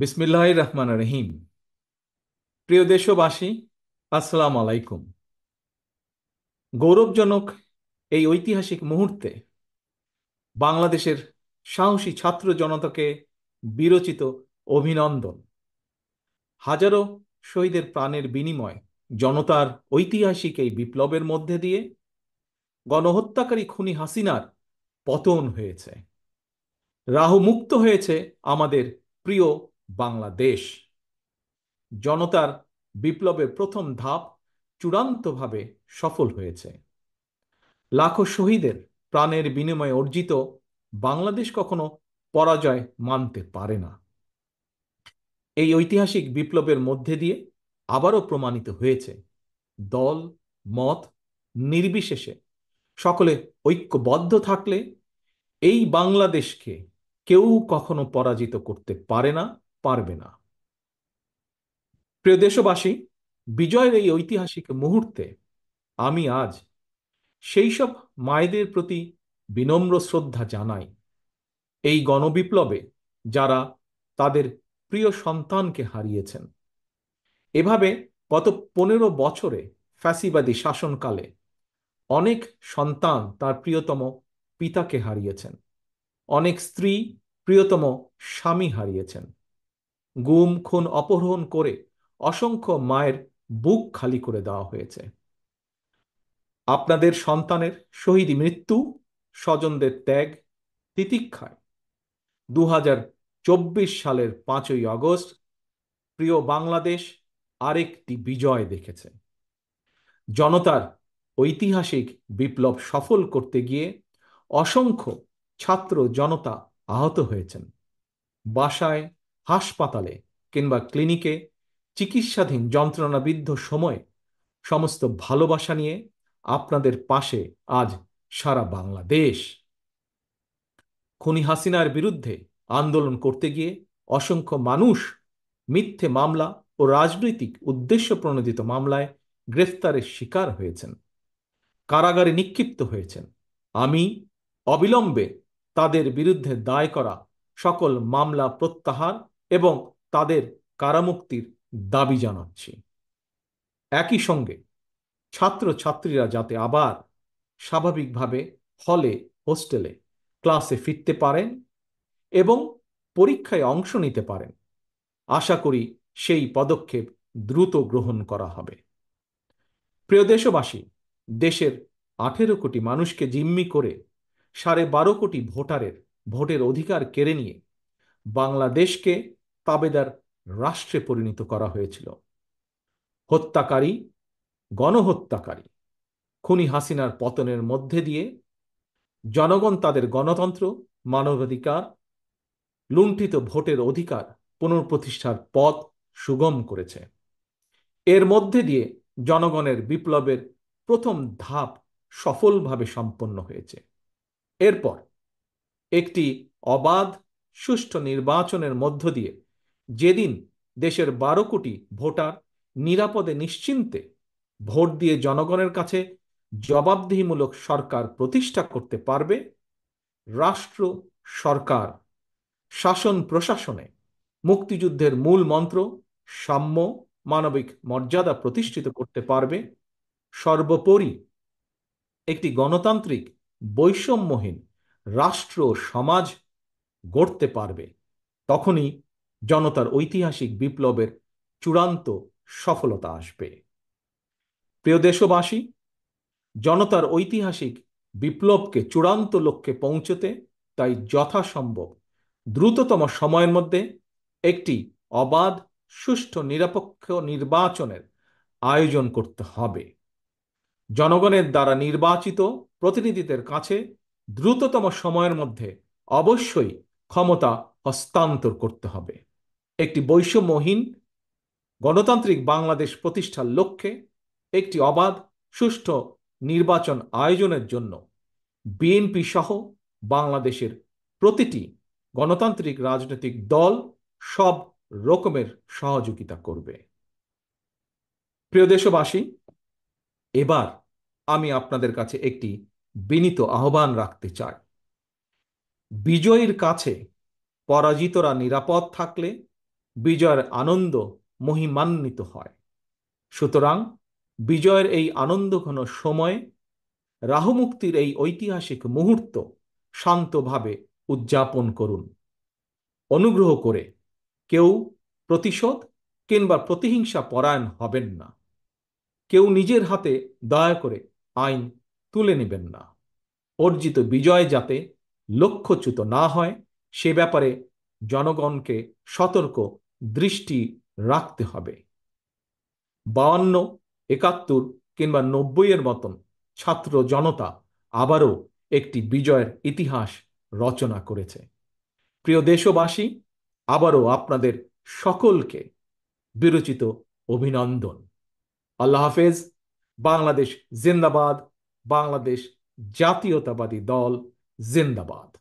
বিসমিল্লাহির রহমানির রহিম। প্রিয় দেশবাসী, আসসালামু আলাইকুম। গৌরবজনক এই ঐতিহাসিক মুহূর্তে বাংলাদেশের সাহসী ছাত্র জনতাকে বিরচিত অভিনন্দন। হাজারো শহীদের প্রাণের বিনিময় জনতার ঐতিহাসিক এই বিপ্লবের মধ্যে দিয়ে গণহত্যাকারী খুনি হাসিনার পতন হয়েছে, রাহু মুক্ত হয়েছে আমাদের প্রিয় বাংলাদেশ। জনতার বিপ্লবের প্রথম ধাপ চূড়ান্তভাবে সফল হয়েছে। লাখো শহীদের প্রাণের বিনিময়ে অর্জিত বাংলাদেশ কখনো পরাজয় মানতে পারে না। এই ঐতিহাসিক বিপ্লবের মধ্যে দিয়ে আবারও প্রমাণিত হয়েছে, দল মত নির্বিশেষে সকলে ঐক্যবদ্ধ থাকলে এই বাংলাদেশকে কেউ কখনো পরাজিত করতে পারে না, পারবে না। প্রিয় দেশবাসী, বিজয়ের এই ঐতিহাসিক মুহূর্তে আমি আজ সেই সব মায়েদের প্রতি বিনম্র শ্রদ্ধা জানাই, এই গণবিপ্লবে যারা তাদের প্রিয় সন্তানকে হারিয়েছেন। এভাবে গত 15 বছরে ফ্যাসিবাদী শাসনকালে অনেক সন্তান তার প্রিয়তম পিতাকে হারিয়েছেন, অনেক স্ত্রী প্রিয়তম স্বামী হারিয়েছেন। গুম খুন অপহরণ করে অসংখ্য মায়ের বুক খালি করে দেওয়া হয়েছে। আপনাদের সন্তানের শহীদ মৃত্যু, স্বজনদের ত্যাগ, তিতিক্ষায় 2024 সালের 5ই আগস্ট প্রিয় বাংলাদেশ আরেকটি বিজয় দেখেছে। জনতার ঐতিহাসিক বিপ্লব সফল করতে গিয়ে অসংখ্য ছাত্র জনতা আহত হয়েছেন। বাসায়, হাসপাতালে কিংবা ক্লিনিকে চিকিৎসাধীন যন্ত্রণাবিদ্ধ সময়ে সমস্ত ভালোবাসা নিয়ে আপনাদের পাশে আজ সারা বাংলাদেশ। খুনি হাসিনার বিরুদ্ধে আন্দোলন করতে গিয়ে অসংখ্য মানুষ মিথ্যে মামলা ও রাজনৈতিক উদ্দেশ্য প্রণোদিত মামলায় গ্রেফতারের শিকার হয়েছেন, কারাগারে নিক্ষিপ্ত হয়েছেন। আমি অবিলম্বে তাদের বিরুদ্ধে দায় করা সকল মামলা প্রত্যাহার এবং তাদের কারামুক্তির দাবি জানাচ্ছি। একই সঙ্গে ছাত্রছাত্রীরা যাতে আবার স্বাভাবিকভাবে হলে, হোস্টেলে, ক্লাসে ফিরতে পারেন এবং পরীক্ষায় অংশ নিতে পারেন, আশা করি সেই পদক্ষেপ দ্রুত গ্রহণ করা হবে। প্রিয় দেশবাসী, দেশের 18 কোটি মানুষকে জিম্মি করে 12.5 কোটি ভোটারের ভোটের অধিকার কেড়ে নিয়ে বাংলাদেশকে তাবেদার রাষ্ট্রে পরিণত করা হয়েছিল। হত্যাকারী, গণহত্যাকারী খুনি হাসিনার পতনের মধ্যে দিয়ে জনগণ তাদের গণতন্ত্র, মানবাধিকার, লুণ্ঠিত ভোটের অধিকার পুনঃপ্রতিষ্ঠার পথ সুগম করেছে। এর মধ্যে দিয়ে জনগণের বিপ্লবের প্রথম ধাপ সফলভাবে সম্পন্ন হয়েছে। এরপর একটি অবাধ সুষ্ঠু নির্বাচনের মধ্য দিয়ে যেদিন দেশের 12 কোটি ভোটার নিরাপদে নিশ্চিন্তে ভোট দিয়ে জনগণের কাছে জবাবদিহিমূলক সরকার প্রতিষ্ঠা করতে পারবে, রাষ্ট্র, সরকার, শাসন প্রশাসনে মুক্তিযুদ্ধের মূল মন্ত্র সাম্য, মানবিক মর্যাদা প্রতিষ্ঠিত করতে পারবে, সর্বোপরি একটি গণতান্ত্রিক বৈষম্যহীন রাষ্ট্র সমাজ গড়তে পারবে, তখনই জনতার ঐতিহাসিক বিপ্লবের চূড়ান্ত সফলতা আসবে। প্রিয় দেশবাসী, জনতার ঐতিহাসিক বিপ্লবকে চূড়ান্ত লক্ষ্যে পৌঁছতে তাই যথাসম্ভব দ্রুততম সময়ের মধ্যে একটি অবাধ, সুষ্ঠু, নিরপেক্ষ নির্বাচনের আয়োজন করতে হবে। জনগণের দ্বারা নির্বাচিত প্রতিনিধিদের কাছে দ্রুততম সময়ের মধ্যে অবশ্যই ক্ষমতা হস্তান্তর করতে হবে। একটি বৈষম্যহীন গণতান্ত্রিক বাংলাদেশ প্রতিষ্ঠার লক্ষ্যে একটি অবাধ, সুষ্ঠু নির্বাচন আয়োজনের জন্য বিএনপি সহ বাংলাদেশের প্রতিটি গণতান্ত্রিক রাজনৈতিক দল সব রকমের সহযোগিতা করবে। প্রিয় দেশবাসী, এবার আমি আপনাদের কাছে একটি বিনীত আহ্বান রাখতে চাই। বিজয়ীর কাছে পরাজিতরা নিরাপদ থাকলে বিজয়ের আনন্দ মহিমান্বিত হয়। সুতরাং বিজয়ের এই আনন্দঘন সময়ে রাহুমুক্তির এই ঐতিহাসিক মুহূর্ত শান্তভাবে উদযাপন করুন। অনুগ্রহ করে কেউ প্রতিশোধ কিংবা প্রতিহিংসা পরায়ণ হবেন না। কেউ নিজের হাতে দয়া করে আইন তুলে নেবেন না। অর্জিত বিজয় যাতে লক্ষ্যচ্যুত না হয় সে ব্যাপারে জনগণকে সতর্ক দৃষ্টি রাখতে হবে। 52, 71 কিংবা 90-এর মতন ছাত্র জনতা আবারও একটি বিজয়ের ইতিহাস রচনা করেছে। প্রিয় দেশবাসী, আবারও আপনাদের সকলকে বিরচিত অভিনন্দন। আল্লাহ হাফেজ। বাংলাদেশ জিন্দাবাদ। বাংলাদেশ জাতীয়তাবাদী দল জিন্দাবাদ।